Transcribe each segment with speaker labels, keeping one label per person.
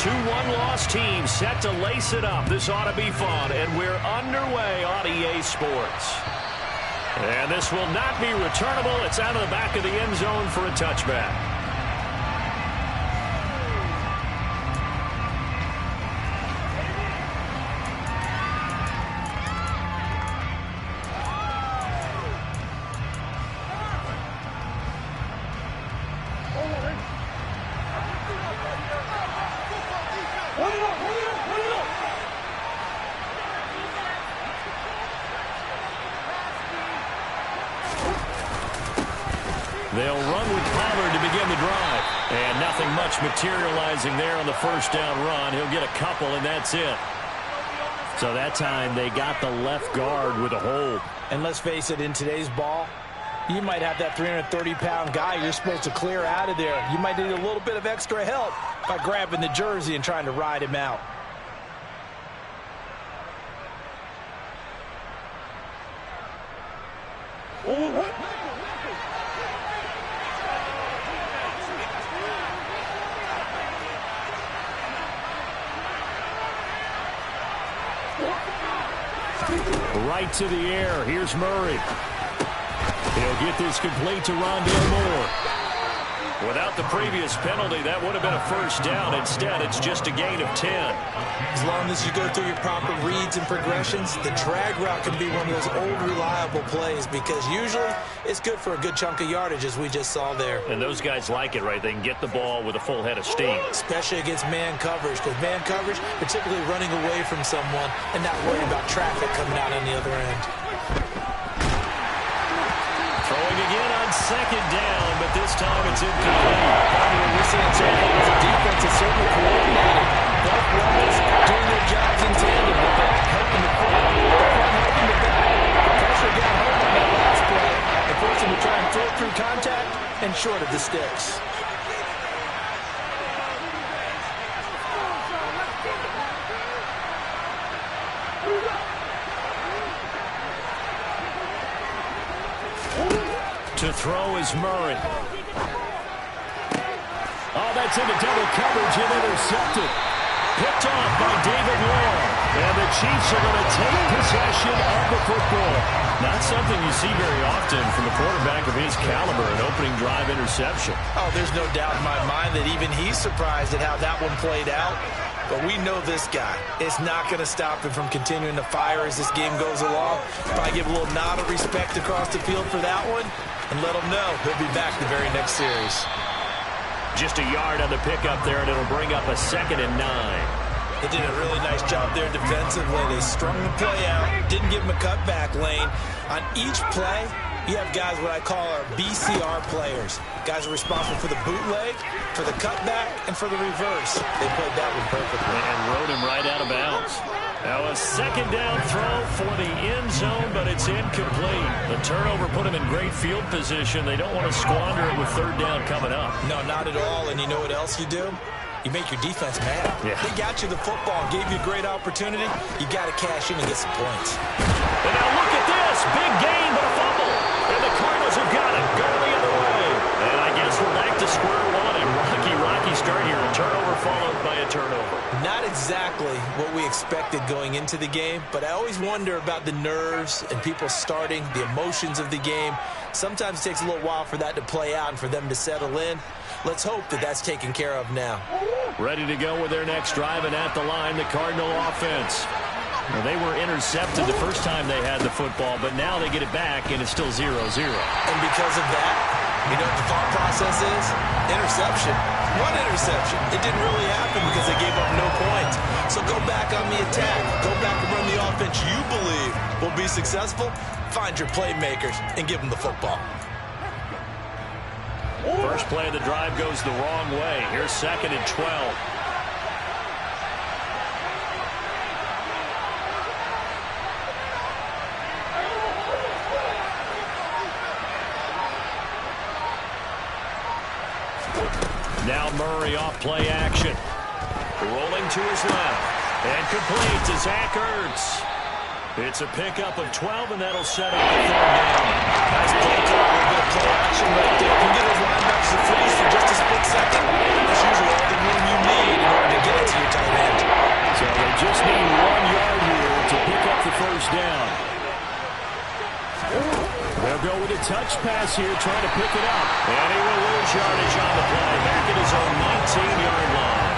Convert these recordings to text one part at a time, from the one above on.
Speaker 1: two one-loss teams set to lace it up. This ought to be fun, and we're underway on EA Sports. And this will not be returnable. It's out of the back of the end zone for a touchback. They'll run with Pollard to begin the drive. And nothing much materializing there on the first down run. He'll get a couple, and that's it. So that time they got the left guard with a hold.
Speaker 2: And let's face it, in today's ball, you might have that 330-pound guy you're supposed to clear out of there. You might need a little bit of extra help by grabbing the jersey and trying to ride him out.
Speaker 1: Right to the air. Here's Murray. He'll get this complete to Rondale Moore. Without the previous penalty, that would have been a first down. Instead, it's just a gain of 10.
Speaker 2: As long as you go through your proper reads and progressions, the drag route can be one of those old, reliable plays because usually it's good for a good chunk of yardage, as we just saw there.
Speaker 1: And those guys like it, right? They can get the ball with a full head of steam.
Speaker 2: Especially against man coverage, because man coverage, they're typically running away from someone and not worried about traffic coming out on the other end.
Speaker 1: Throwing again on second down, but this time it's incomplete.
Speaker 2: We're seeing so far as the defense is certainly coordinated. Both levels doing their jobs in tandem. The back helping the front, the front helping the back. The pressure got home on that last play. They forced him to try and throw it through contact and short of the sticks.
Speaker 1: To throw is Murray. Oh, that's into double coverage and intercepted. Picked off by David Long. And the Chiefs are going to take possession of the football. Not something you see very often from a quarterback of his caliber, an opening drive interception.
Speaker 2: Oh, there's no doubt in my mind that even he's surprised at how that one played out. But we know this guy. It's not going to stop him from continuing to fire as this game goes along. Probably give a little nod of respect across the field for that one and let him know he'll be back the very next series.
Speaker 1: Just a yard on the pickup there, and it'll bring up a 2nd and 9.
Speaker 2: They did a really nice job there defensively. They strung the play out, didn't give him a cutback lane. On each play, you have guys what I call our BCR players. Guys are responsible for the bootleg, for the cutback, and for the reverse. They played that one perfectly.
Speaker 1: And rode him right out of bounds. Now a 2nd down throw for the end zone, but it's incomplete. The turnover put him in great field position. They don't want to squander it with 3rd down coming up.
Speaker 2: No, not at all. And you know what else you do? You make your defense mad.
Speaker 1: Yeah.
Speaker 2: They got you the football, gave you a great opportunity. You got to cash in and get some points.
Speaker 1: And now look at this. Big gain, but a fumble. And the Cardinals have got it. Go the other way. And I guess we're back to square one. And rocky start here. A turnover followed by a turnover.
Speaker 2: Not exactly what we expected going into the game, but I always wonder about the nerves and people starting, the emotions of the game. Sometimes it takes a little while for that to play out and for them to settle in. Let's hope that that's taken care of now.
Speaker 1: Ready to go with their next drive, and at the line, the Cardinal offense. Well, they were intercepted the first time they had the football, but now they get it back, and it's still 0-0.
Speaker 2: And because of that, you know what the thought process is? Interception. One interception. It didn't really happen because they gave up no points. So go back on the attack. Go back and run the offense you believe will be successful. Find your playmakers and give them the football.
Speaker 1: First play of the drive goes the wrong way. Here's 2nd and 12. Now Murray off play action. Rolling to his left. And complete to Zach Ertz. It's a pickup of 12, and that'll set up the 3rd down.
Speaker 2: Nice play call. A little bit of play action right there. If you get those linebackers to freeze for just a split second, that's usually all the room you need in order to get it to
Speaker 1: pass here, trying to pick it up. And he will lose yardage on the play. Back at his own 19-yard line.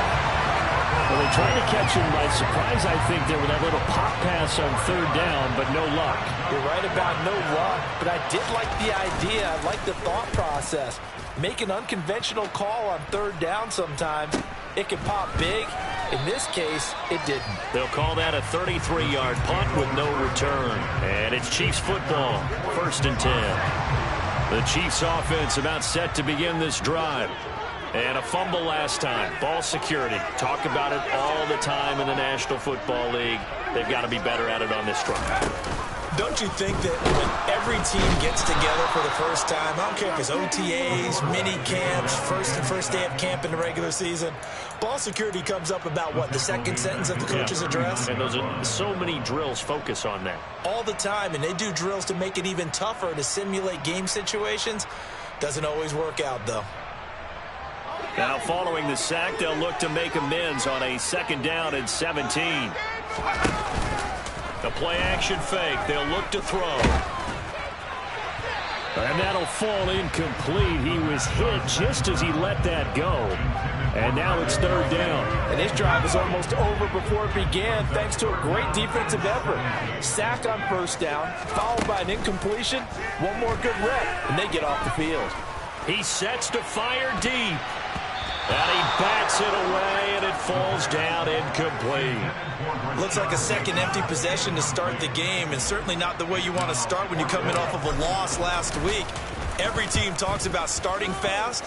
Speaker 1: Well, they tried to catch him by surprise, I think, there with that little pop pass on third down, but no luck.
Speaker 2: You're right about no luck, but I did like the idea. I like the thought process. Make an unconventional call on third down sometimes. It can pop big. In this case, it didn't.
Speaker 1: They'll call that a 33-yard punt with no return. And it's Chiefs football, 1st and 10. The Chiefs offense about set to begin this drive. And a fumble last time. Ball security. Talk about it all the time in the National Football League. They've got to be better at it on this drive.
Speaker 2: Don't you think that when every team gets together for the first time, I don't care if it's OTAs, mini camps, first day of camp in the regular season, ball security comes up about, what, the second sentence of the coach's address?
Speaker 1: And those are so many drills focus on that.
Speaker 2: All the time, and they do drills to make it even tougher to simulate game situations. Doesn't always work out, though.
Speaker 1: Now, following the sack, they'll look to make amends on a 2nd down and 17. The play-action fake. They'll look to throw. And that'll fall incomplete. He was hit just as he let that go. And now it's 3rd down.
Speaker 2: And this drive is almost over before it began, thanks to a great defensive effort. Sack on 1st down, followed by an incompletion. One more good rep, and they get off the field.
Speaker 1: He sets to fire deep. And he bats it away, and it falls down incomplete.
Speaker 2: Looks like a second empty possession to start the game, and certainly not the way you want to start when you're coming off of a loss last week. Every team talks about starting fast.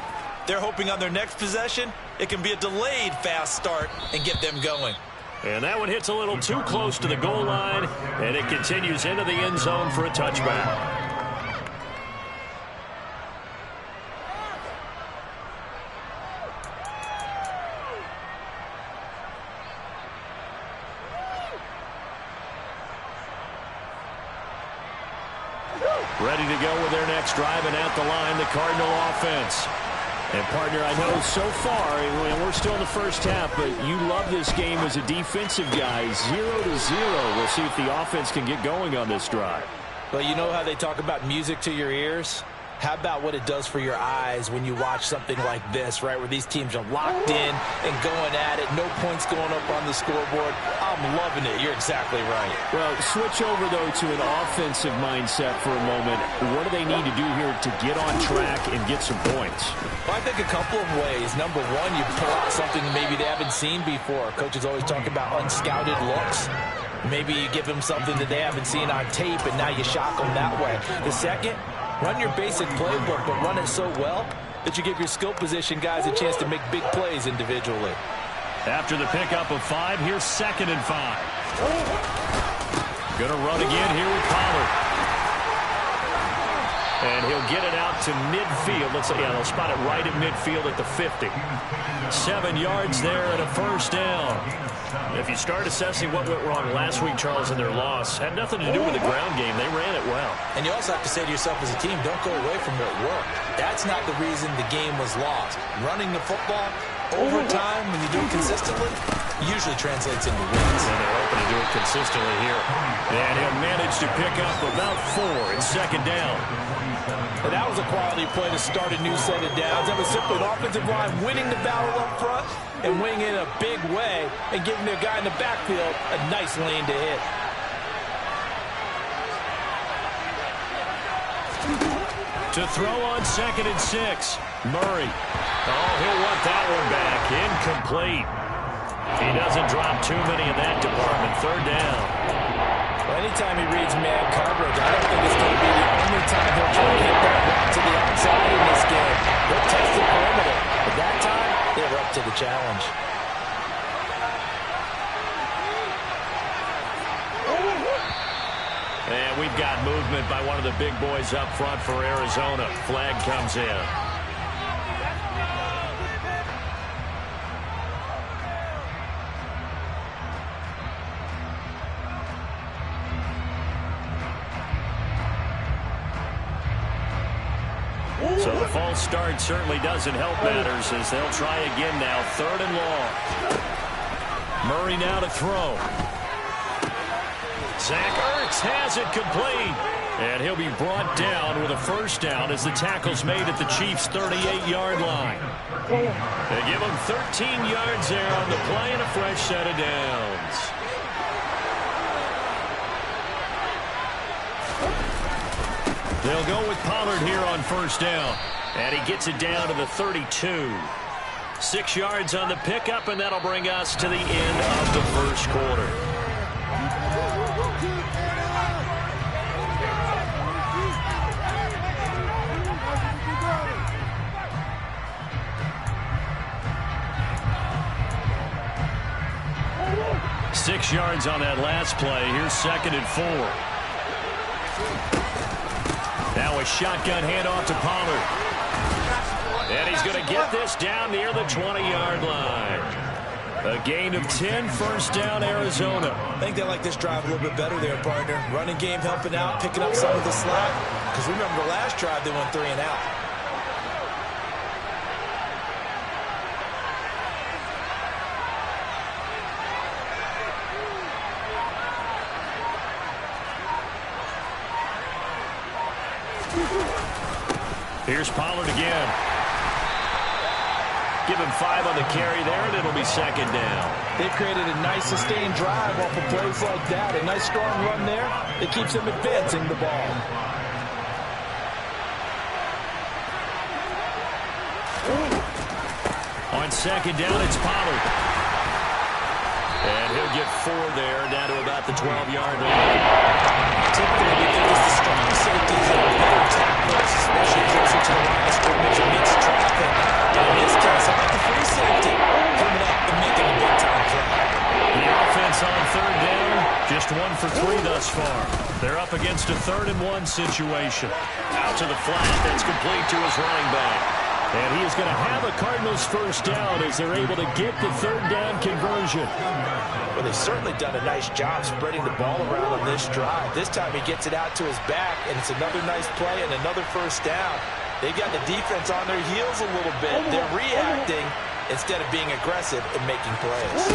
Speaker 2: They're hoping on their next possession, it can be a delayed fast start and get them going.
Speaker 1: And that one hits a little too close to the goal line, and it continues into the end zone for a touchback. Ready to go with their next drive, and at the line, the Cardinal offense. And, partner, I know so far, and we're still in the first half, but you love this game as a defensive guy. 0-0. We'll see if the offense can get going on this drive.
Speaker 2: Well, you know how they talk about music to your ears? How about what it does for your eyes when you watch something like this, right, where these teams are locked in and going at it, no points going up on the scoreboard? I'm loving it. You're exactly right.
Speaker 1: Well, switch over, though, to an offensive mindset for a moment. What do they need to do here to get on track and get some points?
Speaker 2: Well, I think a couple of ways. Number one, you pull out something maybe they haven't seen before. Coaches always talk about unscouted looks. Maybe you give them something that they haven't seen on tape, and now you shock them that way. The second, run your basic playbook, but run it so well that you give your skill position guys a chance to make big plays individually.
Speaker 1: After the pickup of 5, here's 2nd and 5. Going to run again here with Pollard. And he'll get it out to midfield. Let's say, yeah, they'll spot it right at midfield at the 50. 7 yards there and a 1st down. If you start assessing what went wrong last week, Charles, in their loss, had nothing to do with the ground game. They ran it well.
Speaker 2: And you also have to say to yourself as a team, don't go away from what worked. That's not the reason the game was lost. Running the football over time, when you do it consistently, usually translates into wins.
Speaker 1: And they're hoping to do it consistently here. And he'll manage to pick up about 4 in 2nd down.
Speaker 2: And that was a quality play to start a new set of downs. That was simply an offensive line winning the battle up front and winning in a big way and giving their guy in the backfield a nice lane to hit.
Speaker 1: To throw on 2nd and 6. Murray. Oh, he'll want that one back. Incomplete. He doesn't drop too many in that department. 3rd down.
Speaker 2: Well, anytime he reads man coverage, I don't think it's going to be the only time he'll try to hit that route to the outside in this game. They'll test the perimeter. But that time, they were up to the challenge.
Speaker 1: And we've got movement by one of the big boys up front for Arizona. Flag comes in. So the false start certainly doesn't help matters as they'll try again now. 3rd and long. Murray now to throw. Zach Ertz has it complete. And he'll be brought down with a first down as the tackle's made at the Chiefs' 38-yard line. They give him 13 yards there on the play and a fresh set of downs. They'll go with Pollard here on first down. And he gets it down to the 32. 6 yards on the pickup, and that'll bring us to the end of the first quarter. Six yards on that last play. Here's 2nd and 4. Now a shotgun handoff to Pollard. And he's going to get this down near the 20-yard line. A gain of 10, first down, Arizona.
Speaker 2: I think they like this drive a little bit better there, partner. Running game helping out, picking up some of the slack. Because remember the last drive, they went 3 and out.
Speaker 1: Here's Pollard again. Give him 5 on the carry there, and it'll be 2nd down.
Speaker 3: They've created a nice sustained drive off of plays like that. A nice strong run there. It keeps them advancing the ball.
Speaker 1: On 2nd down, it's Pollard. And he'll get 4 there, down to about the 12-yard line.
Speaker 2: Typically, we think it's the strong safeties that are better tacklers, especially closer to the line of scrimmage amidst traffic. And in this case, I like the free safety coming up and making a big-time play.
Speaker 1: The offense on 3rd down, just 1 for 3 thus far. They're up against a 3rd and 1 situation. Out to the flat, that's complete to his running back. And he is going to have a Cardinals first down as they're able to get the 3rd down conversion.
Speaker 2: Well, they've certainly done a nice job spreading the ball around on this drive. This time he gets it out to his back, and it's another nice play and another first down. They've got the defense on their heels a little bit. They're reacting instead of being aggressive and making plays.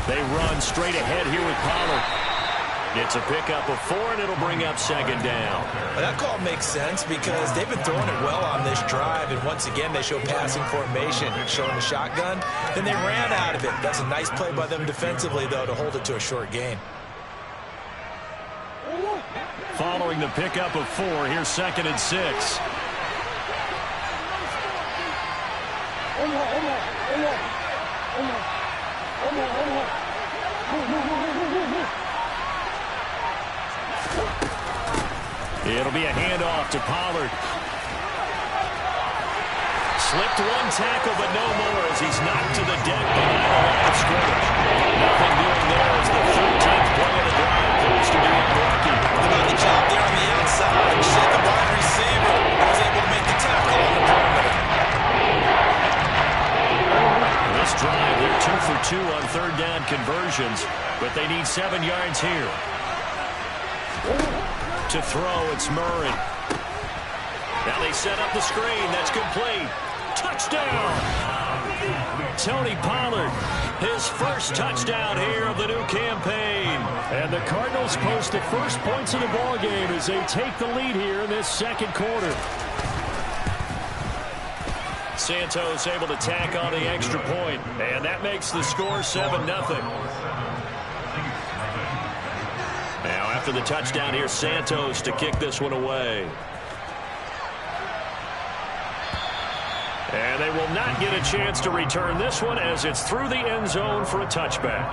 Speaker 1: They run straight ahead here with Pollard. It's a pickup of 4, and it'll bring up 2nd down.
Speaker 2: Well, that call makes sense because they've been throwing it well on this drive, and once again they show passing formation, showing the shotgun. Then they ran out of it. That's a nice play by them defensively, though, to hold it to a short gain.
Speaker 1: Following the pickup of 4, here's 2nd and 6. It'll be a handoff to Pollard. Slipped 1 tackle, but no more as he's knocked to the deck behind the line of scrimmage. Nothing doing there as the 13th play of the drive proves to be unlucky.
Speaker 2: About the job there on the outside. Shed the wide receiver. He was able to make the tackle on the perimeter.
Speaker 1: This drive, they're 2 for 2 on 3rd down conversions, but they need 7 yards here. To throw, it's Murray. Now they set up the screen. That's complete. Touchdown! Tony Pollard, his first touchdown here of the new campaign. And the Cardinals post the first points of the ballgame as they take the lead here in this 2nd quarter. Santos able to tack on the extra point, and that makes the score 7-0. Now after the touchdown, here's Santos to kick this one away. And they will not get a chance to return this one as it's through the end zone for a touchback.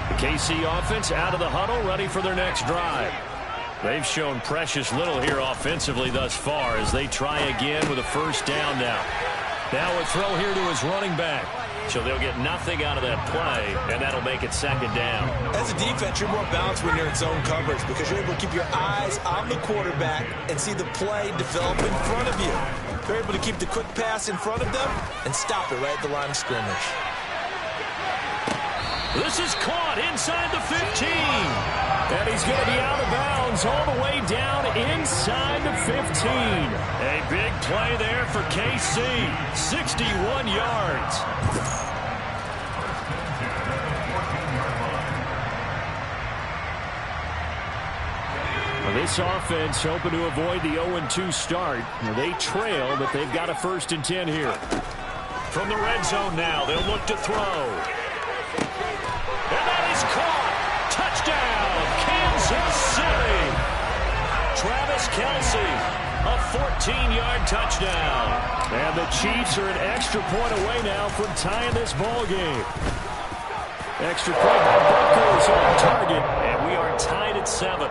Speaker 1: The KC offense out of the huddle, ready for their next drive. They've shown precious little here offensively thus far as they try again with a first down now. Now a throw here to his running back. So they'll get nothing out of that play, and that'll make it 2nd down.
Speaker 2: As a defense, you're more balanced when you're in zone coverage because you're able to keep your eyes on the quarterback and see the play develop in front of you. You're able to keep the quick pass in front of them and stop it right at the line of scrimmage.
Speaker 1: This is caught inside the 15. And he's going to be out of bounds all the way down inside the 15. A big play there for KC. 61 yards. This offense hoping to avoid the 0-2 start. They trail, but they've got a 1st and 10 here. From the red zone now, they'll look to throw. And that is caught. Touchdown, Kansas City. Travis Kelce, a 14-yard touchdown. And the Chiefs are an extra point away now from tying this ball game. Extra point by Booker is on target, and we are tied at 7.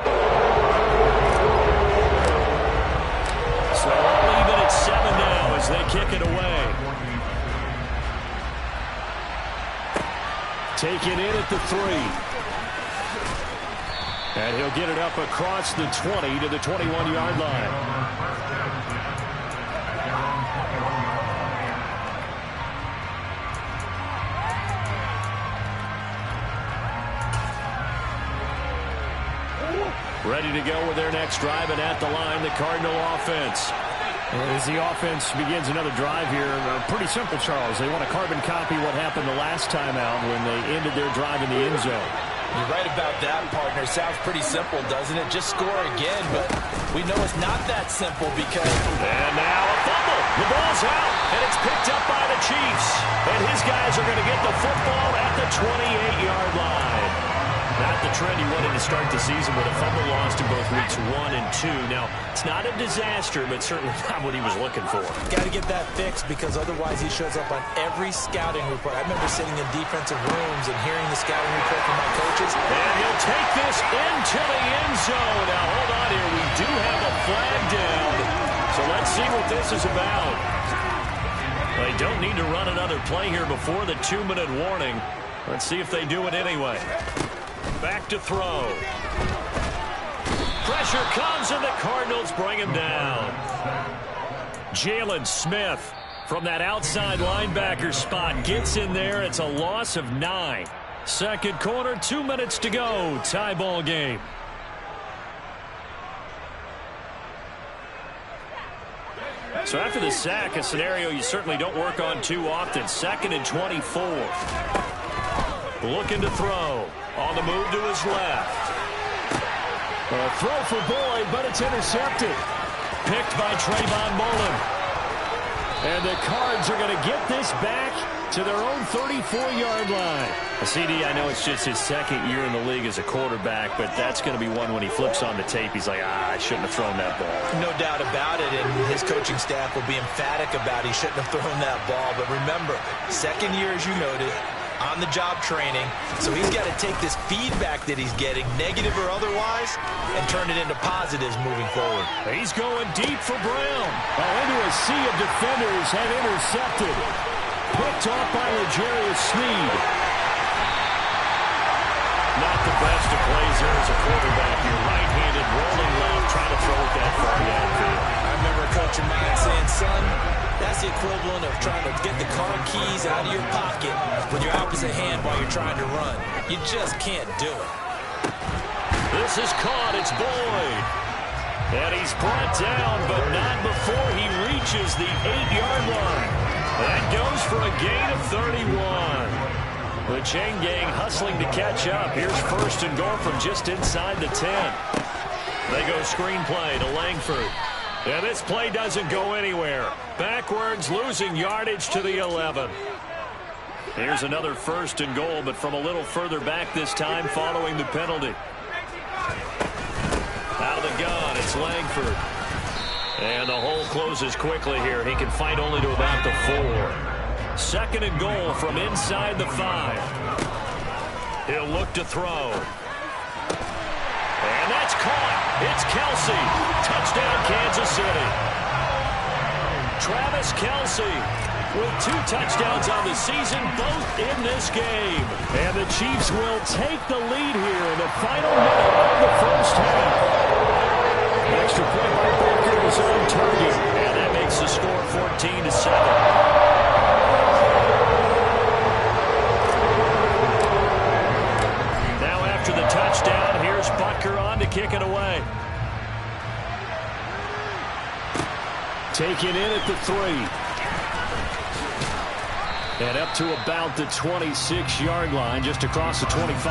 Speaker 1: So all even at 7 now as they kick it away. Taken in at the 3. And he'll get it up across the 20 to the 21-yard line. Ready to go with their next drive, and at the line, the Cardinal offense. As the offense begins another drive here, pretty simple, Charles. They want to carbon copy what happened the last time out when they ended their drive in the end zone.
Speaker 3: You're right about that, partner. Sounds pretty simple, doesn't it? Just score again, but we know it's not that simple because...
Speaker 1: And now a fumble. The ball's out, and it's picked up by the Chiefs. And his guys are going to get the football at the 28-yard line. Not the trend he wanted to start the season with a fumble lost in both weeks 1 and 2. Now, it's not a disaster, but certainly not what he was looking for.
Speaker 3: Got to get that fixed because otherwise he shows up on every scouting report. I remember sitting in defensive rooms and hearing the scouting report from my coaches.
Speaker 1: And he'll take this into the end zone. Now, hold on here. We do have a flag down. So let's see what this is about. They don't need to run another play here before the 2-minute warning. Let's see if they do it anyway. Back to throw. Pressure comes, and the Cardinals bring him down. Jalen Smith from that outside linebacker spot gets in there. It's a loss of 9. Second quarter, 2 minutes to go. Tie ball game. So after the sack, a scenario you certainly don't work on too often. 2nd and 24. Looking to throw. On the move to his left. A throw for Boyd, but it's intercepted. Picked by Trayvon Mullen. And the Cards are going to get this back to their own 34-yard line. CD, I know it's just his 2nd year in the league as a quarterback, but that's going to be one when he flips on the tape. He's like, I shouldn't have thrown that ball.
Speaker 3: No doubt about it, and his coaching staff will be emphatic about he shouldn't have thrown that ball. But remember, 2nd year, as you noted, on-the-job training, so he's got to take this feedback that he's getting, negative or otherwise, and turn it into positives moving forward.
Speaker 1: He's going deep for Brown. Into a sea of defenders and intercepted. Picked off by L'Jarius Sneed. Not the best of plays there as a quarterback. You're right-handed, rolling left, trying to throw it that far downfield.
Speaker 3: I remember a coach of mine saying, son, that's the equivalent of trying to get the car keys out of your pocket with your opposite hand while you're trying to run. You just can't do it.
Speaker 1: This is caught. It's Boyd. And he's brought down, but not before he reaches the 8-yard line. That goes for a gain of 31. The chain gang hustling to catch up. Here's 1st and goal from just inside the 10. They go screenplay to Langford. And this play doesn't go anywhere. Backwards, losing yardage to the 11. Here's another 1st and goal, but from a little further back this time following the penalty. Out of the gun, it's Langford. And the hole closes quickly here. He can fight only to about the 4. 2nd and goal from inside the 5. He'll look to throw. And that's caught. It's Kelce. Touchdown, Kansas City. Travis Kelce with 2 touchdowns on the season, both in this game. And the Chiefs will take the lead here in the final minute of the first half. Extra point by Booker was on target. And that makes the score 14-7. taken in at the 3. And up to about the 26-yard line, just across the 25.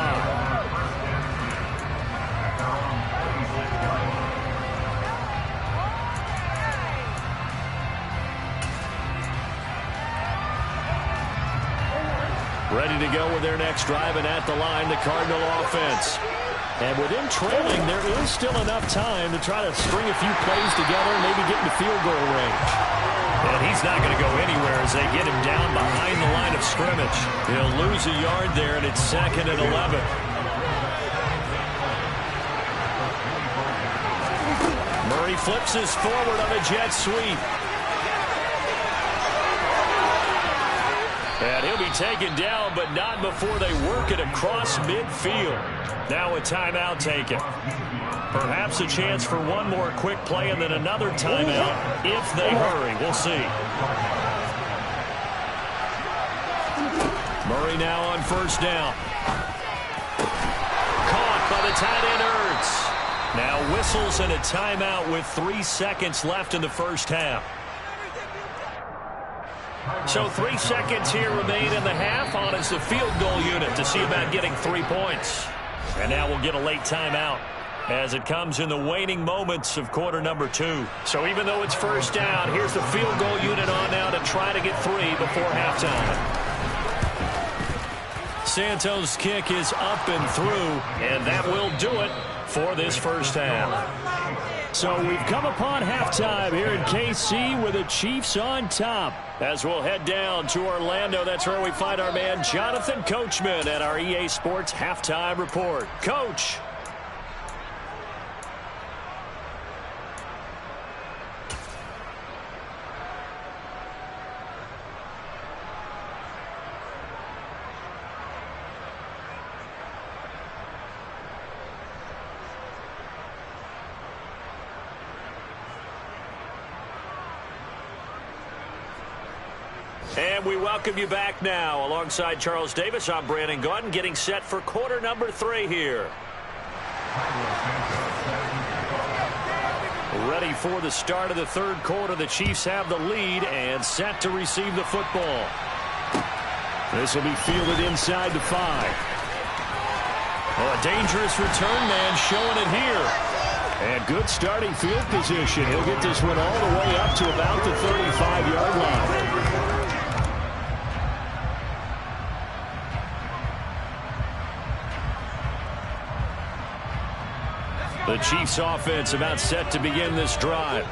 Speaker 1: Ready to go with their next drive, and at the line, the Cardinal offense. And with them trailing, there is still enough time to try to string a few plays together and maybe get into field goal range. And he's not going to go anywhere as they get him down behind the line of scrimmage. He'll lose a yard there, and it's 2nd and 11. Murray flips this forward on a jet sweep. And he'll be taken down, but not before they work it across midfield. Now a timeout taken. Perhaps a chance for one more quick play and then another timeout if they hurry. We'll see. Murray now on 1st down. Caught by the tight end Ertz. Now whistles and a timeout with 3 seconds left in the first half. So 3 seconds here remain in the half on as the field goal unit to see about getting 3 points. And now we'll get a late timeout as it comes in the waning moments of quarter number 2. So even though it's 1st down, here's the field goal unit on now to try to get 3 before halftime. Santos' kick is up and through, and that will do it for this first half. So we've come upon halftime here in KC with the Chiefs on top. As we'll head down to Orlando, that's where we find our man Jonathan Coachman at our EA Sports Halftime Report. Coach. And we welcome you back now. Alongside Charles Davis, I'm Brandon Gaudin, getting set for quarter number 3 here. Ready for the start of the 3rd quarter. The Chiefs have the lead and set to receive the football. This will be fielded inside the 5. Oh, a dangerous return man showing it here. And good starting field position. He'll get this one all the way up to about the 35-yard line. The Chiefs offense about set to begin this drive.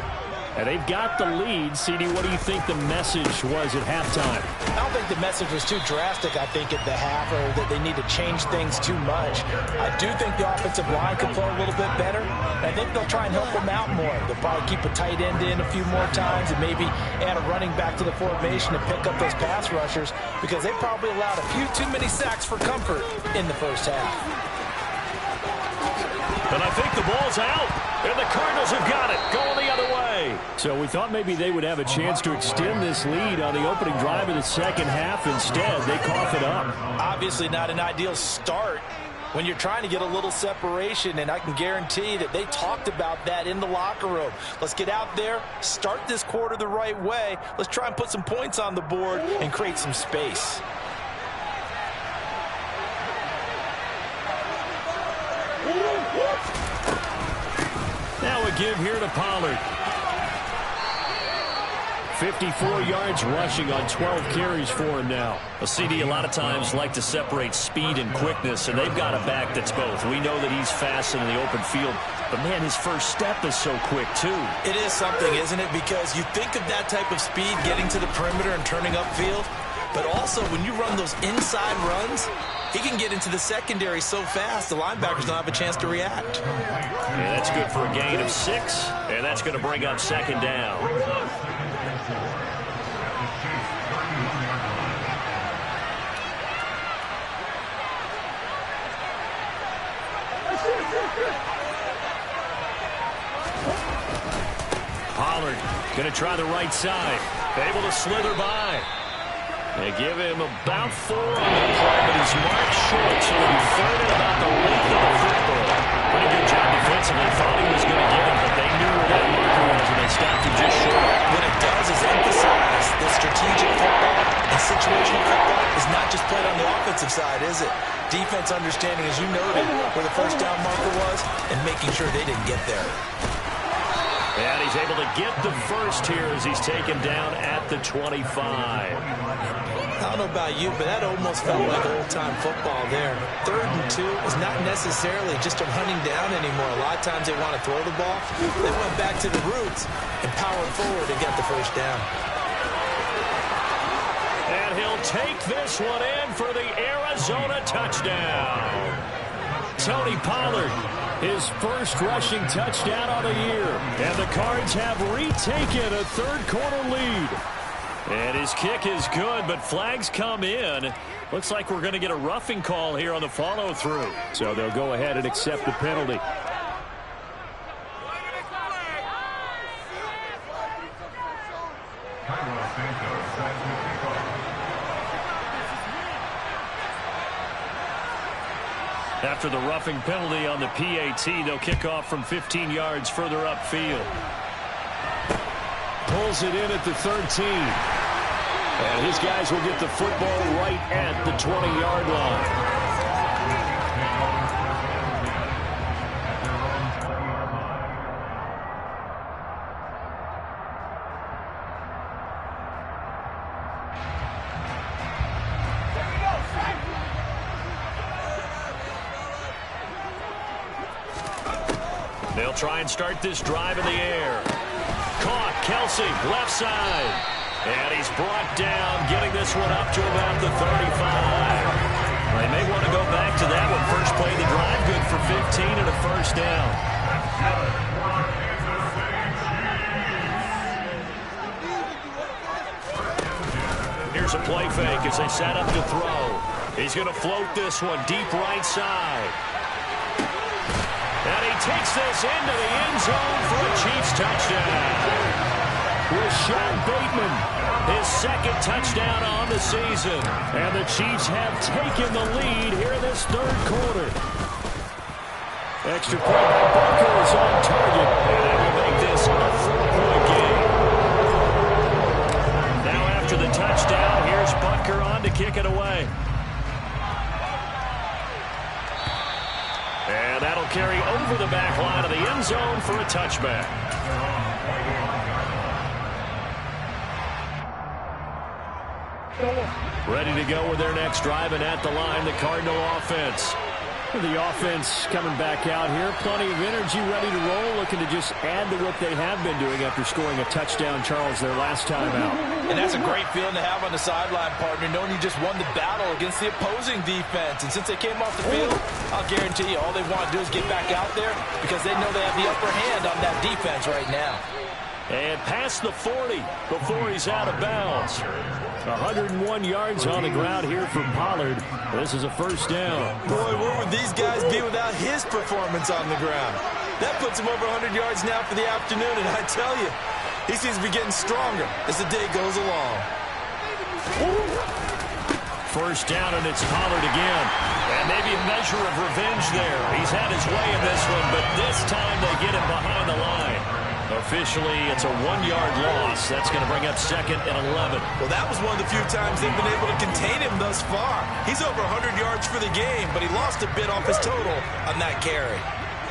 Speaker 1: And they've got the lead. CD, what do you think the message was at halftime?
Speaker 4: I don't think the message was too drastic, I think, at the half, or that they need to change things too much. I do think the offensive line can play a little bit better. I think they'll try and help them out more. They'll probably keep a tight end in a few more times and maybe add a running back to the formation to pick up those pass rushers, because they probably allowed a few too many sacks for comfort in the first half.
Speaker 1: And I think the ball's out. And the Cardinals have got it, going the other way. So we thought maybe they would have a chance to extend this lead on the opening drive of the second half. Instead, they cough it up.
Speaker 4: Obviously not an ideal start when you're trying to get a little separation, and I can guarantee that they talked about that in the locker room. Let's get out there, start this quarter the right way. Let's try and put some points on the board and create some space.
Speaker 1: Now a give here to Pollard. 54 yards rushing on 12 carries for him now. A CD a lot of times like to separate speed and quickness, and they've got a back that's both. We know that he's fast in the open field, but man, his first step is so quick too.
Speaker 2: It is something, isn't it? Because you think of that type of speed getting to the perimeter and turning upfield, but also when you run those inside runs, he can get into the secondary so fast, the linebackers don't have a chance to react.
Speaker 1: Yeah, that's good for a gain of 6, and that's going to bring up second down. Pollard going to try the right side, able to slither by. They give him about 4 on the play, but he's marked short, so he'll be 3rd and about the length of the football. Pretty good job defensively. Thought he was going to get him, but they knew where that marker was, and they stopped him just short.
Speaker 2: When a strategic football and situational football is not just played on the offensive side, is it? Defense understanding, as you noted, where the first down marker was and making sure they didn't get there.
Speaker 1: And he's able to get the first here as he's taken down at the 25.
Speaker 2: I don't know about you, but that almost felt like old-time football there. 3rd and 2 is not necessarily just a running down anymore. A lot of times they want to throw the ball. They went back to the roots and powered forward and got the first down.
Speaker 1: And he'll take this one in for the Arizona touchdown. Tony Pollard, his first rushing touchdown on the year. And the Cards have retaken a third-quarter lead. And his kick is good, but flags come in. Looks like we're going to get a roughing call here on the follow-through. So they'll go ahead and accept the penalty. After the roughing penalty on the PAT, they'll kick off from 15 yards further upfield. Pulls it in at the 13. And his guys will get the football right at the 20-yard line. They'll try and start this drive in the air. Caught, Kelsey, left side. And he's brought down, getting this one up to about the 35. They may want to go back to that one. First play of the drive, good for 15 and a first down. Here's a play fake as they set up to throw. He's going to float this one deep right side. And he takes this into the end zone for a Chiefs touchdown. Rashad Bateman, his second touchdown on the season. And the Chiefs have taken the lead here in this third quarter. Extra point by Booker is on target. And that will make this a 4-point game. Now after the touchdown, here's Butker on to kick it away. And that'll carry over the back line of the end zone for a touchback. Ready to go with their next drive, and at the line, the Cardinal offense. The offense coming back out here. Plenty of energy, ready to roll, looking to just add to what they have been doing after scoring a touchdown, Charles, their last time out.
Speaker 2: And that's a great feeling to have on the sideline, partner, knowing you just won the battle against the opposing defense. And since they came off the field, I'll guarantee you all they want to do is get back out there because they know they have the upper hand on that defense right now.
Speaker 1: And past the 40 before he's out of bounds. 101 yards on the ground here for Pollard. This is a first down.
Speaker 2: Boy, where would these guys be without his performance on the ground? That puts him over 100 yards now for the afternoon, and I tell you, he seems to be getting stronger as the day goes along.
Speaker 1: First down, and it's Pollard again. And maybe a measure of revenge there. He's had his way in this one, but this time they get him behind the line. Officially, it's a 1-yard loss. That's going to bring up 2nd and 11.
Speaker 2: Well, that was one of the few times they've been able to contain him thus far. He's over 100 yards for the game, but he lost a bit off his total on that carry.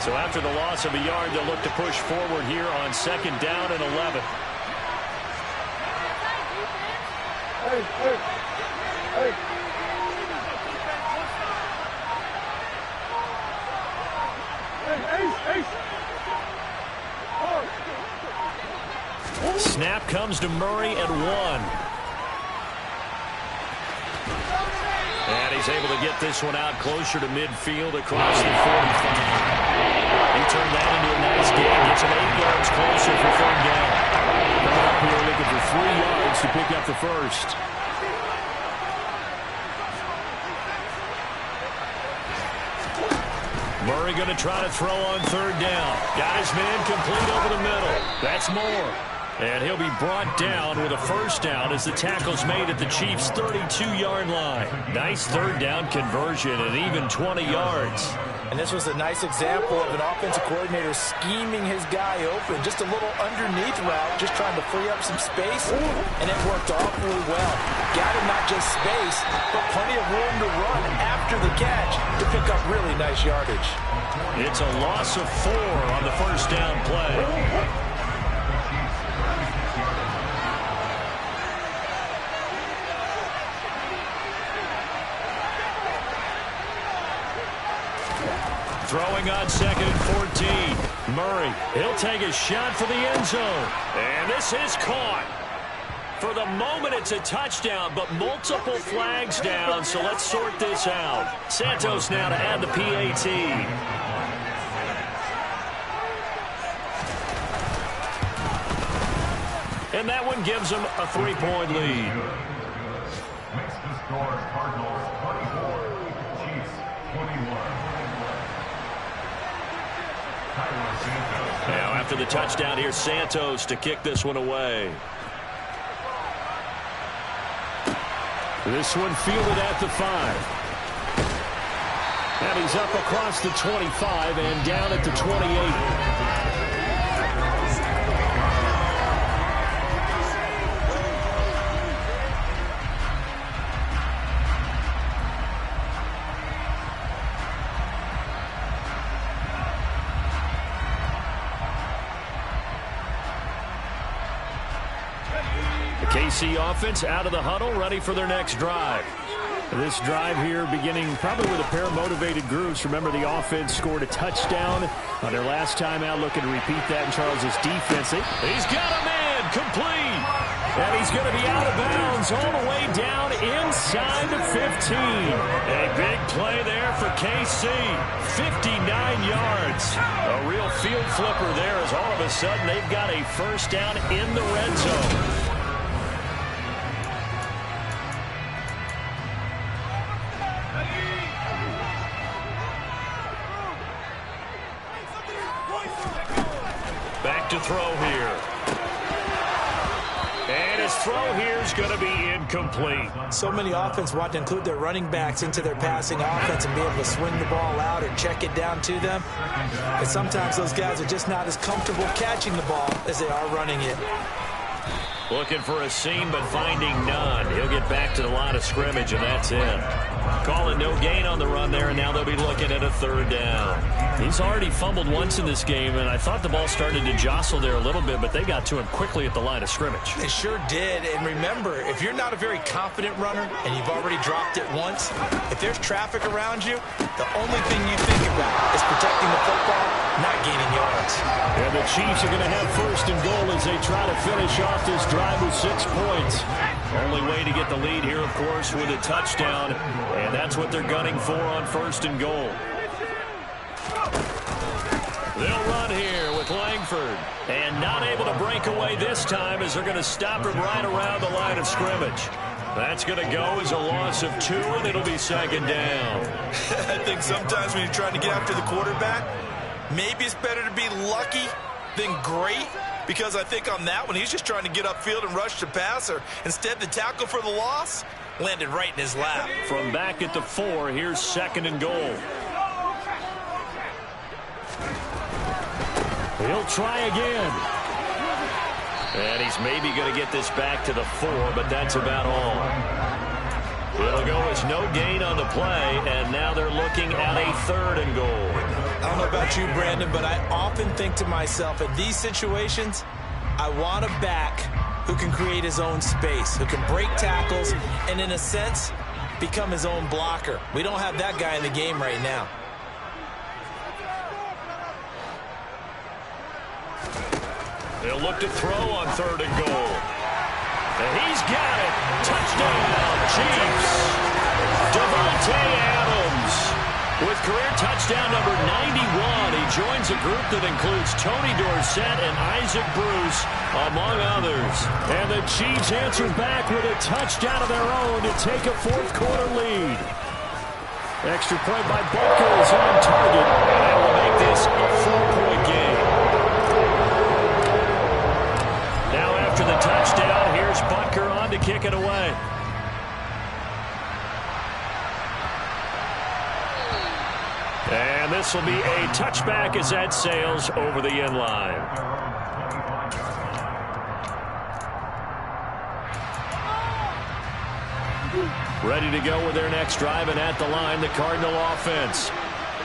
Speaker 1: So after the loss of a yard, they'll look to push forward here on 2nd down and 11. Snap comes to Murray at 1. And he's able to get this one out closer to midfield across the 45. He turned that into a nice gain. Gets him 8 yards closer for 3rd down. Coming up here looking for 3 yards to pick up the first. Murray going to try to throw on 3rd down. Got his man complete over the middle. That's more. And he'll be brought down with a first down as the tackle's made at the Chiefs' 32-yard line. Nice 3rd down conversion and even 20 yards.
Speaker 4: And this was a nice example of an offensive coordinator scheming his guy open. Just a little underneath route, just trying to free up some space, and it worked awfully well. Got him not just space, but plenty of room to run after the catch to pick up really nice yardage.
Speaker 1: It's a loss of 4 on the first down play. Throwing on 2nd and 14. Murray, he'll take a shot for the end zone. And this is caught. For the moment, it's a touchdown, but multiple flags down, so let's sort this out. Santos now to add the PAT. And that one gives them a 3-point lead.
Speaker 5: Makes the score Cardinals 24, Chiefs 21.
Speaker 1: Now after the touchdown, here's Santos to kick this one away. This one fielded at the 5. And he's up across the 25 and down at the 28. KC offense out of the huddle, ready for their next drive. This drive here beginning probably with a pair of motivated groups. Remember, the offense scored a touchdown on their last time out, looking to repeat that in Charles's defense. He's got a man complete, and he's going to be out of bounds all the way down inside the 15. A big play there for KC, 59 yards. A real field flipper there as all of a sudden they've got a first down in the red zone. Back to throw here. And his throw here is going to be incomplete.
Speaker 4: So many offense want to include their running backs into their passing offense and be able to swing the ball out or check it down to them. But sometimes those guys are just not as comfortable catching the ball as they are running it.
Speaker 1: Looking for a seam, but finding none. He'll get back to the line of scrimmage, and that's it. Call it no gain on the run there, and now they'll be looking at a 3rd down. He's already fumbled once in this game, and I thought the ball started to jostle there a little bit, but they got to him quickly at the line of scrimmage.
Speaker 4: They sure did, and remember, if you're not a very confident runner and you've already dropped it once, if there's traffic around you, the only thing you think about is protecting the football, not gaining yards.
Speaker 1: And the Chiefs are going to have 1st and goal as they try to finish off this drive with 6 points. Only way to get the lead here, of course, with a touchdown, and that's what they're gunning for on 1st and goal. They'll run here with Langford, and not able to break away this time as they're going to stop him right around the line of scrimmage. That's going to go as a loss of 2, and it'll be 2nd down.
Speaker 2: I think sometimes when you're trying to get after the quarterback, maybe it's better to be lucky than great, because I think on that one, he's just trying to get upfield and rush the passer. Instead, the tackle for the loss landed right in his lap.
Speaker 1: From back at the 4, here's 2nd and goal. He'll try again. And he's maybe going to get this back to the 4, but that's about all. It'll go as no gain on the play, and now they're looking at a 3rd and goal.
Speaker 4: I don't know about you, Brandon, but I often think to myself, in these situations, I want a back who can create his own space, who can break tackles, and in a sense, become his own blocker. We don't have that guy in the game right now.
Speaker 1: They'll look to throw on 3rd and goal. And he's got it. Touchdown, Chiefs. Devontae Adams with career touchdown number 91. He joins a group that includes Tony Dorsett and Isaac Bruce, among others. And the Chiefs answer back with a touchdown of their own to take a 4th quarter lead. Extra point by Butker is on target, and that will make this a 4-point game. Now after the touchdown, here's Butker on to kick it away. And this will be a touchback as that sails over the end line. Ready to go with their next drive, and at the line, the Cardinal offense.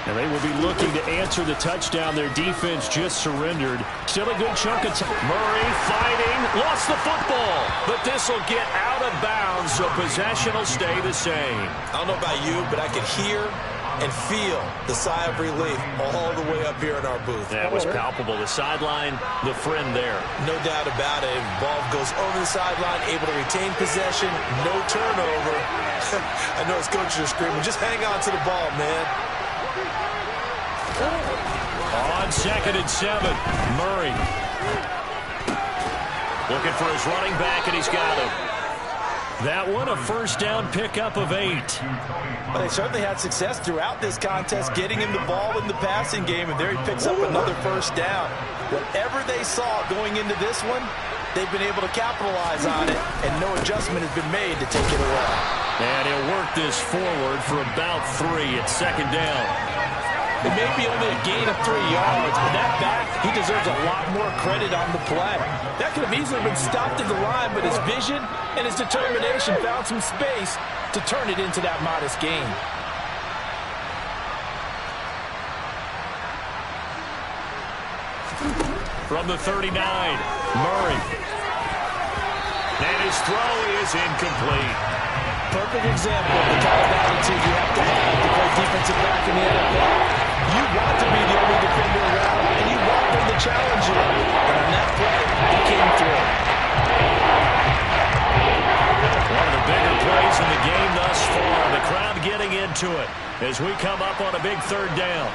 Speaker 1: And they will be looking to answer the touchdown their defense just surrendered. Still a good chunk of time. Murray fighting, lost the football. But this will get out of bounds, so possession will stay the same.
Speaker 2: I don't know about you, but I could hear and feel the sigh of relief all the way up here in our booth.
Speaker 1: That was palpable. The sideline, the friend there.
Speaker 2: No doubt about it. Ball goes over the sideline, able to retain possession, no turnover. I know his coaches are screaming, just hang on to the ball, man.
Speaker 1: On 2nd and 7, Murray. Looking for his running back, and he's got him. That one, a first down pickup of 8.
Speaker 4: But they certainly had success throughout this contest, getting him the ball in the passing game, and there he picks up another first down. Whatever they saw going into this one, they've been able to capitalize on it, and no adjustment has been made to take it away.
Speaker 1: And he'll work this forward for about 3 at 2nd down.
Speaker 4: It may be only a gain of 3 yards, but that back, he deserves a lot more credit on the play. That could have easily been stopped at the line, but his vision and his determination found some space to turn it into that modest gain.
Speaker 1: From the 39, Murray. And his throw is incomplete.
Speaker 4: Perfect example of the kind of attitude you have to play defensive back in the NFL. You want to be the only defender around, and you want them to challenge you. And on that play, he came through.
Speaker 1: One of the bigger plays in the game thus far. The crowd getting into it as we come up on a big 3rd down.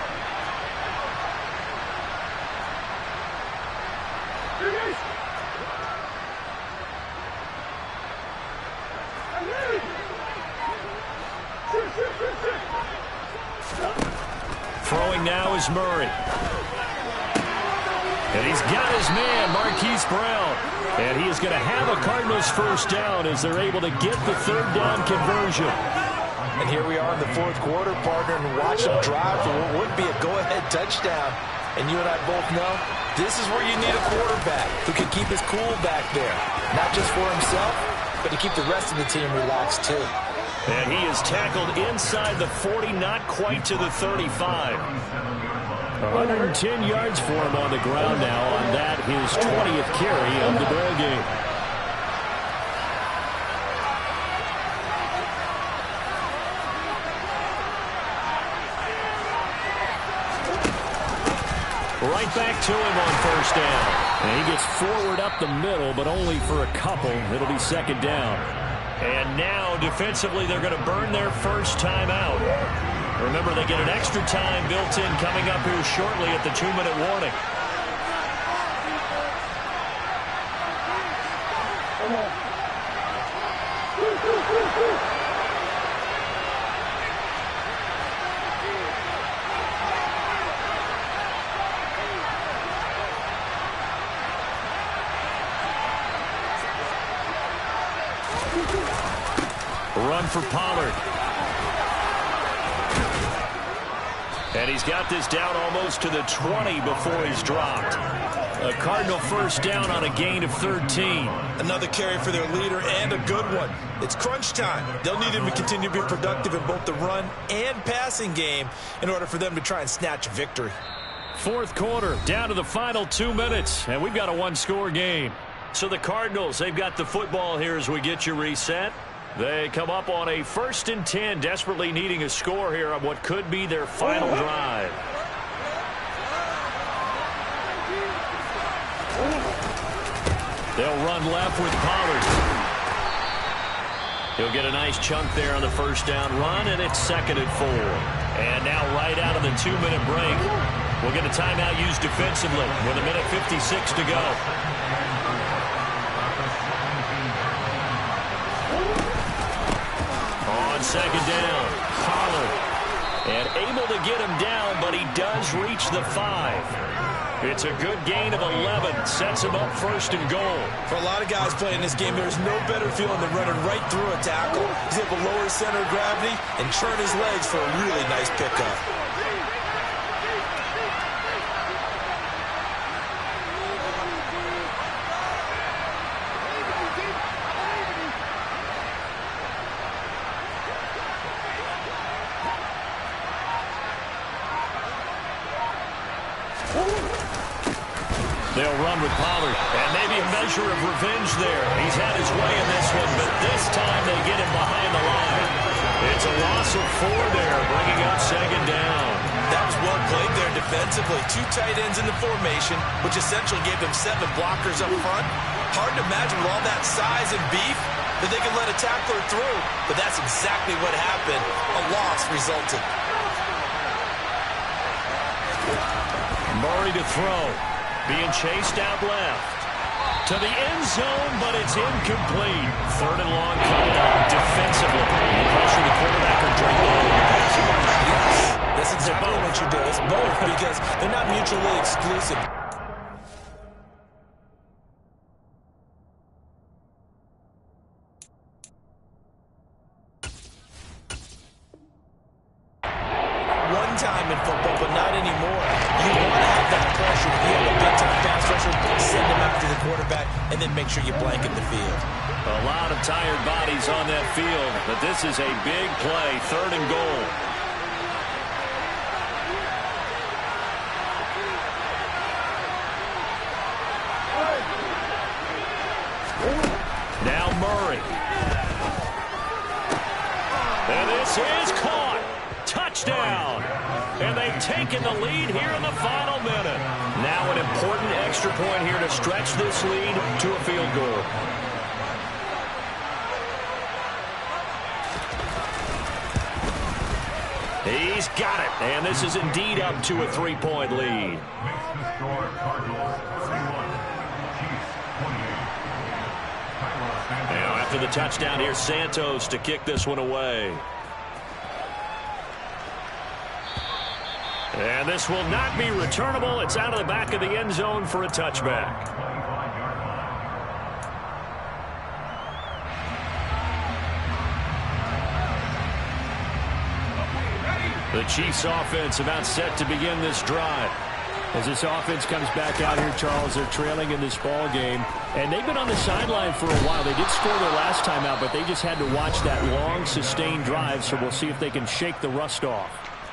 Speaker 1: Throwing now is Murray. And he's got his man, Marquise Brown. And he is going to have a Cardinals first down as they're able to get the 3rd down conversion.
Speaker 4: And here we are in the 4th quarter, partner, and watch them drive for what would be a go-ahead touchdown. And you and I both know this is where you need a quarterback who can keep his cool back there. Not just for himself, but to keep the rest of the team relaxed too.
Speaker 1: And he is tackled inside the 40, not quite to the 35. 110 yards for him on the ground now on that, his 20th carry of the ball game. Right back to him on first down. And he gets forward up the middle, but only for a couple. It'll be 2nd down. And now, defensively, they're going to burn their first time out. Remember, they get an extra time built in coming up here shortly at the 2-minute warning. Run for Pollard. And he's got this down almost to the 20 before he's dropped. A Cardinal first down on a gain of 13.
Speaker 2: Another carry for their leader, and a good one. It's crunch time. They'll need him to continue to be productive in both the run and passing game in order for them to try and snatch a victory.
Speaker 1: 4th quarter, down to the final 2 minutes, and we've got a 1-score game. So the Cardinals, they've got the football here as we get you reset. They come up on a 1st and 10, desperately needing a score here on what could be their final drive. They'll run left with Pollard. He'll get a nice chunk there on the first down run, and it's 2nd and 4. And now right out of the 2-minute break, we'll get a timeout used defensively with 1:56 to go. On 2nd down, Pollard. And able to get him down, but he does reach the 5. It's a good gain of 11. Sets him up 1st and goal.
Speaker 2: For a lot of guys playing this game, there's no better feeling than running right through a tackle. He's able to lower his center of gravity and churn his legs for a really nice pickup.
Speaker 1: They'll run with Pollard. And maybe a measure of revenge there. He's had his way in this one, but this time they get him behind the line. It's a loss of 4 there, bringing up second down.
Speaker 2: That was well played there defensively. 2 tight ends in the formation, which essentially gave them 7 blockers up front. Hard to imagine with all that size and beef that they can let a tackler through. But that's exactly what happened. A loss resulted.
Speaker 1: Murray to throw. Being chased out left. To the end zone, but it's incomplete. 3rd and long coming up defensively. You pressure the quarterback or drain the ball in the passing game.
Speaker 2: Yes, that's exactly what you do. It's both because they're not mutually exclusive. One time in football, but not anymore. You want to have that pressure. You have a big-time pass rusher, send him out to the quarterback, and then make sure you blanket the field.
Speaker 1: A lot of tired bodies on that field, but this is a big play, 3rd and goal. Now Murray. And this is caught. Touchdown. And they've taken the lead here in the final minute. Now an important extra point here to stretch this lead to a field goal. He's got it. And this is indeed up to a 3-point lead.
Speaker 5: Makes the score Cardinals 31, Chiefs 28.
Speaker 1: Now after the touchdown, here's Santos to kick this one away. And this will not be returnable. It's out of the back of the end zone for a touchback. The Chiefs offense about set to begin this drive.
Speaker 6: As this offense comes back out here, Charles, they're trailing in this ball game. And they've been on the sideline for a while. They did score their last time out, but they just had to watch that long, sustained drive. So we'll see if they can shake the rust off.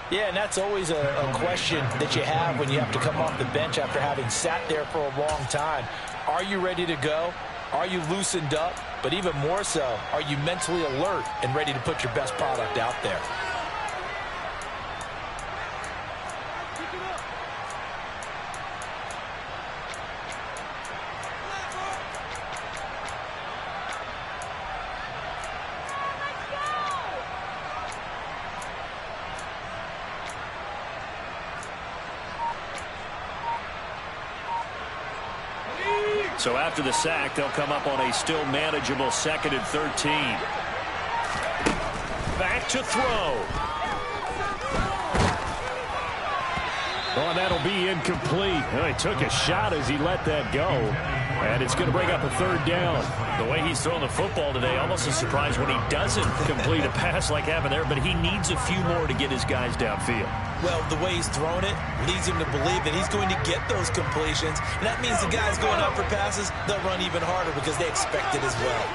Speaker 4: Yeah, and that's always a question that you have when you have to come off the bench after having sat there for a long time. Are you ready to go? Are you loosened up? But even more so, are you mentally alert and ready to put your best product out there?
Speaker 1: So after the sack, they'll come up on a still manageable 2nd and 13. Back to throw.
Speaker 6: Oh, that'll be incomplete. Oh, he took a shot as he let that go. And it's going to bring up a 3rd down.
Speaker 1: The way he's throwing the football today, almost a surprise when he doesn't complete a pass like happened there, but he needs a few more to get his guys downfield.
Speaker 2: Well, the way he's thrown it leads him to believe that he's going to get those completions. And that means the guys going up for passes, they'll run even harder because they expect it as well.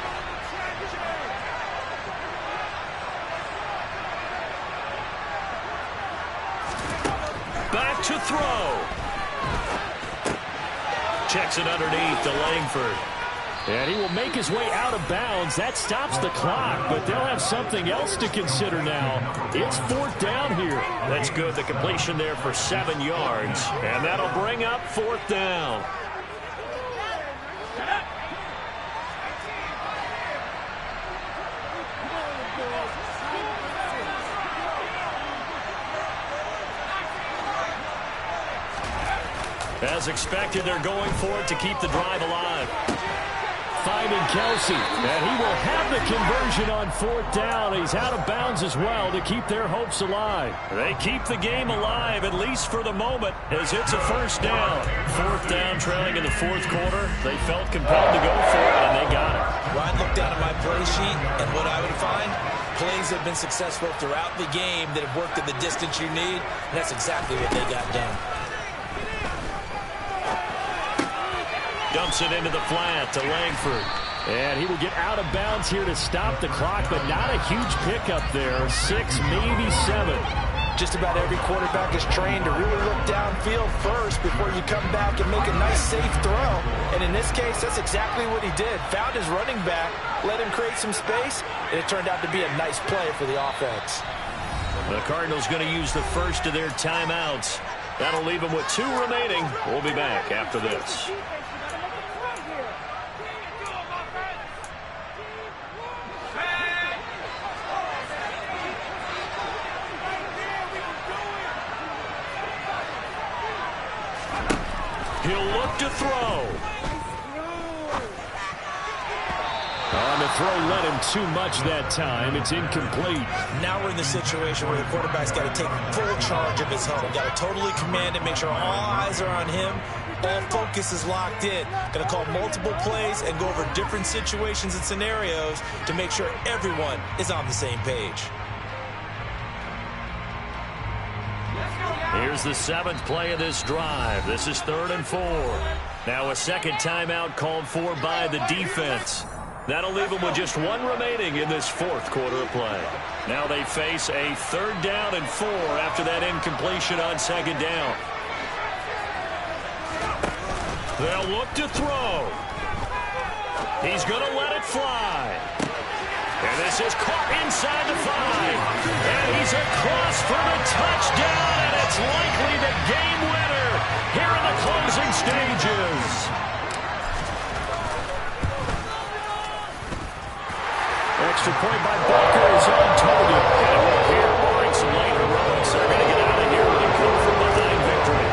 Speaker 1: Back to throw. Checks it underneath to Langford.
Speaker 6: And he will make his way out of bounds. That stops the clock, but they'll have something else to consider now. It's 4th down here.
Speaker 1: That's good. The completion there for 7 yards. And that'll bring up 4th down. As expected, they're going for it to keep the drive alive.
Speaker 6: Finding Kelsey, and he will have the conversion on 4th down. He's out of bounds as well to keep their hopes alive.
Speaker 1: They keep the game alive, at least for the moment, as it's a 1st down. 4th down, trailing in the 4th quarter. They felt compelled to go for it, and they got it.
Speaker 2: Ryan looked down at my play sheet, and what I would find, plays have been successful throughout the game that have worked at the distance you need, and that's exactly what they got done.
Speaker 1: Dumps it into the flat to Langford.
Speaker 6: And he will get out of bounds here to stop the clock, but not a huge pickup there. 6, maybe 7.
Speaker 4: Just about every quarterback is trained to really look downfield first before you come back and make a nice, safe throw. And in this case, that's exactly what he did. Found his running back, let him create some space, and it turned out to be a nice play for the offense.
Speaker 6: The Cardinals going to use the first of their timeouts. That'll leave them with 2 remaining. We'll be back after this. He'll look to throw. On the throw led him too much that time. It's incomplete.
Speaker 4: Now we're in the situation where the quarterback's got to take full charge of his huddle. Got to totally command it, make sure all eyes are on him. All focus is locked in. Going to call multiple plays and go over different situations and scenarios to make sure everyone is on the same page.
Speaker 6: Here's the 7th play of this drive. This is 3rd and 4. Now a second timeout called for by the defense. That'll leave them with just 1 remaining in this 4th quarter of play. Now they face a 3rd down and 4 after that incompletion on 2nd down. They'll look to throw. He's going to let it fly. And this is caught inside the 5. And he's across for the touchdown, and it's likely the game winner here in the closing stages. Extra point by Barker is on target. And up here, barring some late heroics, they're going to get out of here with a come-from-behind victory.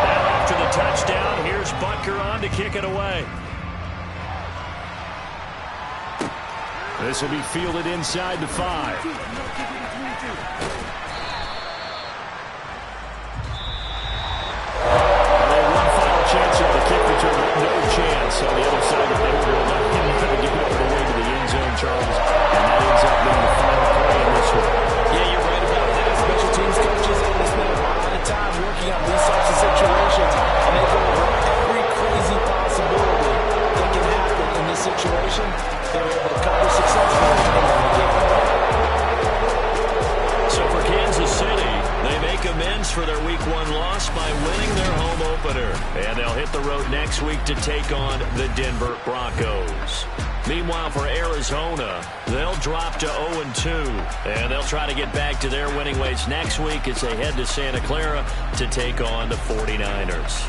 Speaker 6: Now after the touchdown, here's Butker on to kick it away. This will be fielded inside the 5. One final chance of the kick return. No chance on the other side of the field. They'll get it all the way to the end zone, Charles. And that ends up being the final play in this one.
Speaker 4: Yeah, you're right about that. Special teams coaches, they spend a lot of time working on these types of situations. And they go over every crazy possibility that can happen in this situation. They were able to cover successfully.
Speaker 6: So for Kansas City, they make amends for their Week 1 loss by winning their home opener. And they'll hit the road next week to take on the Denver Broncos. Meanwhile, for Arizona, they'll drop to 0-2. And they'll try to get back to their winning ways next week as they head to Santa Clara to take on the 49ers.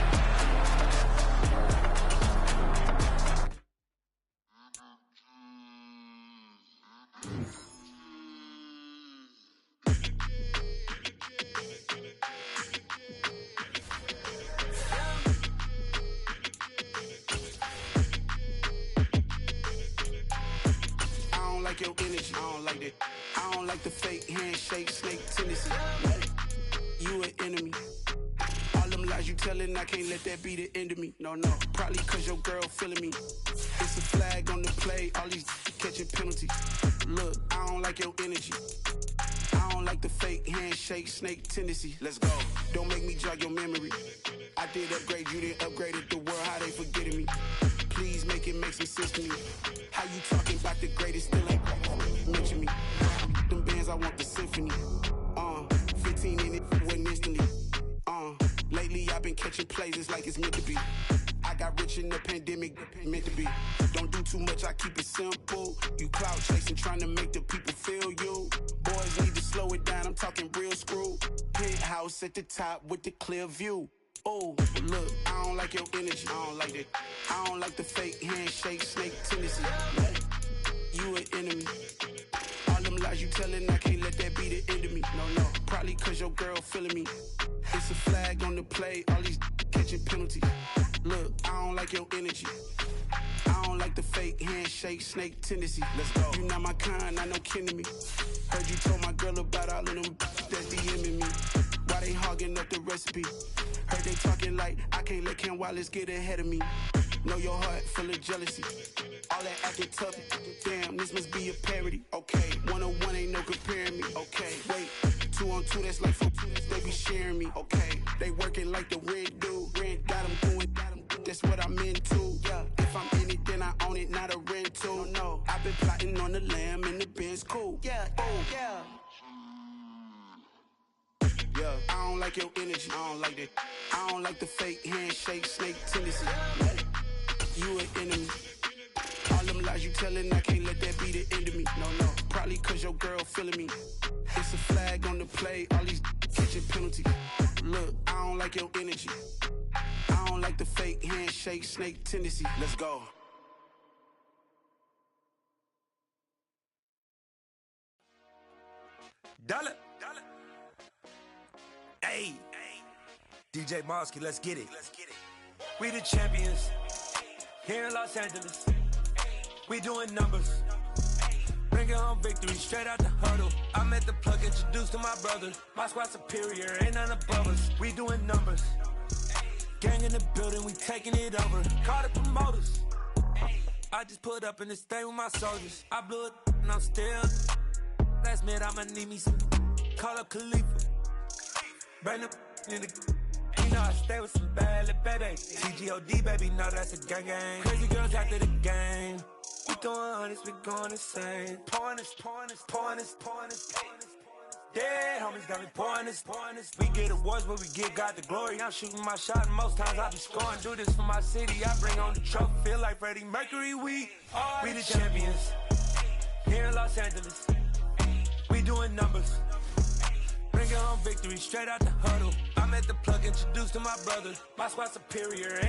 Speaker 7: Your energy, I don't like that. I don't like the fake handshake, snake tendency. You an enemy. All them lies you telling, I can't let that be the end of me. No, probably cause your girl feeling me. It's a flag on the play, all these catching penalties. Look, I don't like your energy. I don't like the fake handshake, snake tendency. Let's go. Don't make me jog your memory. I did upgrade, you didn't upgrade it. The world, how they forgetting me. Please make it make some sense to me. How you talking about the greatest, still ain't mention me. Them bands, I want the symphony. 15 in it, went instantly. Lately I've been catching plays, it's like it's meant to be. I got rich in the pandemic, meant to be. Don't do too much, I keep it simple. You clout chasing, trying to make the people feel you. Boys need to slow it down, I'm talking real screw. Penthouse at the top with the clear view. Oh, look, I don't like your energy. I don't like that. I don't like the fake handshake, snake tendency. You an enemy. All them lies you telling, I can't let that be the end of me. No, probably cause your girl feeling me. It's a flag on the play, all these catching penalties. Look, I don't like your energy. I don't like the fake handshake, snake tendency. Let's go. You not my kind, I know kin to me. Heard you told my girl about all of them that's DMing me. Why they hogging up the recipe? Heard they talking like I can't let Ken Wallace get ahead of me. Know your heart full of jealousy. All that acting tough, damn, this must be a parody. Okay, 1-on-1 ain't no comparing me. Okay, wait, 2-on-2, that's like 4, they be sharing me. Okay, they working like the rent do. Rent got them doing, that's what I'm into. Yeah, if I'm in it, then I own it, not a rental. No, I've been plotting on the lamb and the Benz cool. Yeah, oh, yeah. don't like your energy. I don't like that. I don't like the fake handshake, snake tendency. You an enemy. All them lies you telling, I can't let that be the end of me. No, probably cause your girl feeling me. It's a flag on the play, all these catching penalties. Look, I don't like your energy. I don't like the fake handshake, snake tendency. Let's go.
Speaker 8: Dollar. Hey. DJ Mosky, let's get it. We the champions. Here in Los Angeles. We doing numbers. Bringing home victory straight out the huddle. I'm at the plug, introduced to my brother. My squad superior, ain't none above us. We doing numbers. Gang in the building, we taking it over. Call the promoters. I just put up in this thing with my soldiers. I blew it and I'm still. Last minute I'ma need me some. Call up Khalifa. Bring them in the. You know I stay with some bad little baby. TGOD baby, no that's a gang gang. Crazy girls after the game. We doing hundreds, we going insane. Pouring this. Dead homies got me pouring this. We get awards, but we give God the glory. I'm shooting my shot, and most times I be scoring. Do this for my city, I bring on the trophy. Feel like Freddie Mercury, we the champions. Here in Los Angeles, we doing numbers. Bringing home victory straight out the huddle. I'm at the plug, introduced to my brother. My squad superior.